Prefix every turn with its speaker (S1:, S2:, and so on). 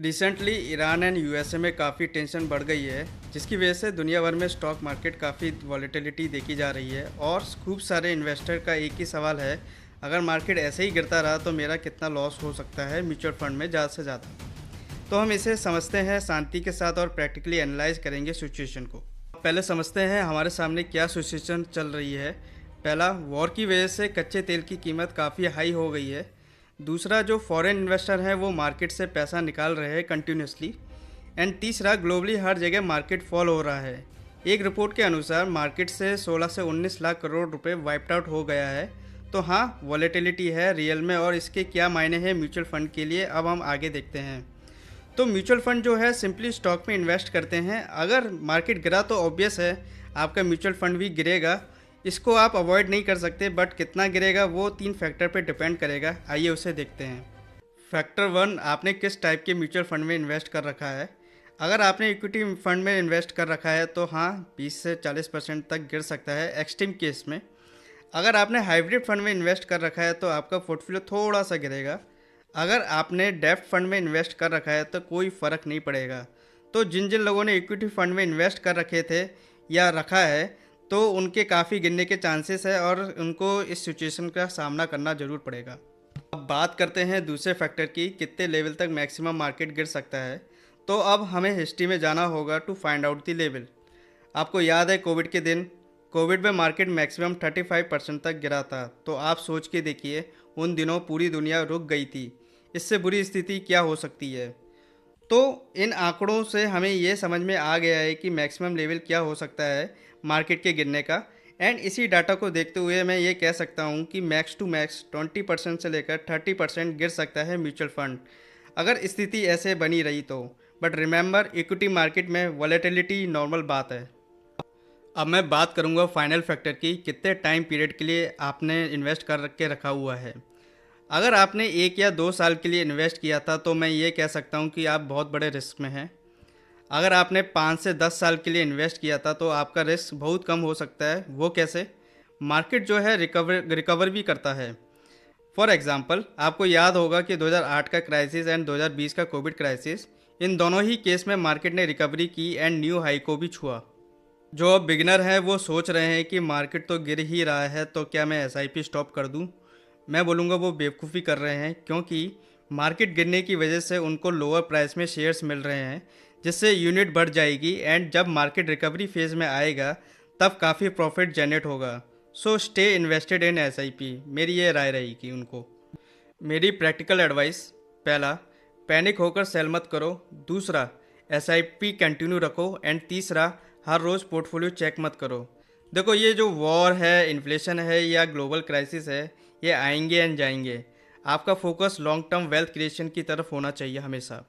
S1: Recently Iran and USA में काफ़ी tension बढ़ गई है, जिसकी वजह से दुनिया भर में स्टॉक मार्केट काफ़ी वॉलेटिलिटी देखी जा रही है और खूब सारे इन्वेस्टर का एक ही सवाल है, अगर मार्केट ऐसे ही गिरता रहा तो मेरा कितना लॉस हो सकता है म्यूचुअल फंड में ज़्यादा से ज़्यादा। तो हम इसे समझते हैं शांति के साथ और प्रैक्टिकली एनालाइज करेंगे सिचुएशन को। पहले समझते हैं हमारे सामने क्या सिचुएशन चल रही है। पहला, वॉर की वजह से कच्चे तेल की कीमत काफ़ी हाई हो गई है। दूसरा, जो फॉरेन इन्वेस्टर हैं वो मार्केट से पैसा निकाल रहे हैं कंटिन्यूसली। एंड तीसरा, ग्लोबली हर जगह मार्केट फॉल हो रहा है। एक रिपोर्ट के अनुसार मार्केट से 16 से 19 लाख करोड़ रुपए वाइप्ड आउट हो गया है। तो हाँ, वॉलेटिलिटी है रियल में, और इसके क्या मायने हैं म्यूचुअल फंड के लिए, अब हम आगे देखते हैं। तो म्यूचुअल फंड जो है सिंपली स्टॉक में इन्वेस्ट करते हैं। अगर मार्केट गिरा तो ऑब्वियस है आपका म्यूचुअल फंड भी गिरेगा, इसको आप अवॉइड नहीं कर सकते, बट कितना गिरेगा वो 3 फैक्टर पे डिपेंड करेगा। आइए उसे देखते हैं। फैक्टर 1, आपने किस टाइप के म्यूचुअल फंड में इन्वेस्ट कर रखा है। अगर आपने इक्विटी फंड में इन्वेस्ट कर रखा है तो हाँ, 20 से 40% तक गिर सकता है एक्सट्रीम केस में। अगर आपने हाइब्रिड फंड में इन्वेस्ट कर रखा है तो आपका पोर्टफोलियो थोड़ा सा गिरेगा। अगर आपने डेब्ट फंड में इन्वेस्ट कर रखा है तो कोई फ़र्क नहीं पड़ेगा। तो जिन जिन लोगों ने इक्विटी फंड में इन्वेस्ट कर रखे थे या रखा है, तो उनके काफ़ी गिरने के चांसेस है और उनको इस सिचुएशन का सामना करना ज़रूर पड़ेगा। अब बात करते हैं दूसरे फैक्टर की, कितने लेवल तक मैक्सिमम मार्केट गिर सकता है। तो अब हमें हिस्ट्री में जाना होगा to find out the level. आपको याद है कोविड के दिन, कोविड में मार्केट मैक्सिमम 35% तक गिरा था। तो आप सोच के देखिए, उन दिनों पूरी दुनिया रुक गई थी। इससे बुरी स्थिति क्या हो सकती है। तो इन आंकड़ों से हमें ये समझ में आ गया है कि मैक्सिमम लेवल क्या हो सकता है मार्केट के गिरने का। एंड इसी डाटा को देखते हुए मैं ये कह सकता हूँ कि मैक्स टू मैक्स 20% से लेकर 30% गिर सकता है म्यूचुअल फंड, अगर स्थिति ऐसे बनी रही तो। बट रिमेंबर, इक्विटी मार्केट में वॉलेटिलिटी नॉर्मल बात है। अब मैं बात करूँगा फाइनल फैक्टर की, कितने टाइम पीरियड के लिए आपने इन्वेस्ट कर के रखा हुआ है। अगर आपने 1 या 2 साल के लिए इन्वेस्ट किया था तो मैं ये कह सकता हूँ कि आप बहुत बड़े रिस्क में हैं। अगर आपने 5 से 10 साल के लिए इन्वेस्ट किया था तो आपका रिस्क बहुत कम हो सकता है। वो कैसे? मार्केट जो है रिकवर भी करता है। फॉर एग्जांपल, आपको याद होगा कि 2008 का क्राइसिस एंड 2020 का कोविड क्राइसिस, इन दोनों ही केस में मार्केट ने रिकवरी की एंड न्यू हाई को भी छुआ। जो अब बिगिनर हैं वो सोच रहे हैं कि मार्केट तो गिर ही रहा है तो क्या मैं एसआईपी स्टॉप कर दूं। मैं बोलूँगा वो बेवकूफ़ी कर रहे हैं, क्योंकि मार्केट गिरने की वजह से उनको लोअर प्राइस में शेयर्स मिल रहे हैं, जिससे यूनिट बढ़ जाएगी एंड जब मार्केट रिकवरी फेज़ में आएगा तब काफ़ी प्रॉफिट जनरेट होगा। So stay invested in SIP, मेरी ये राय रहेगी उनको। मेरी प्रैक्टिकल एडवाइस, पहला, पैनिक होकर सेल मत करो। दूसरा, एसआईपी कंटिन्यू रखो। एंड तीसरा, हर रोज़ पोर्टफोलियो चेक मत करो। देखो, ये जो वॉर है, इन्फ्लेशन है या ग्लोबल क्राइसिस है, ये आएंगे एंड जाएंगे। आपका focus long term wealth creation की तरफ होना चाहिए हमेशा।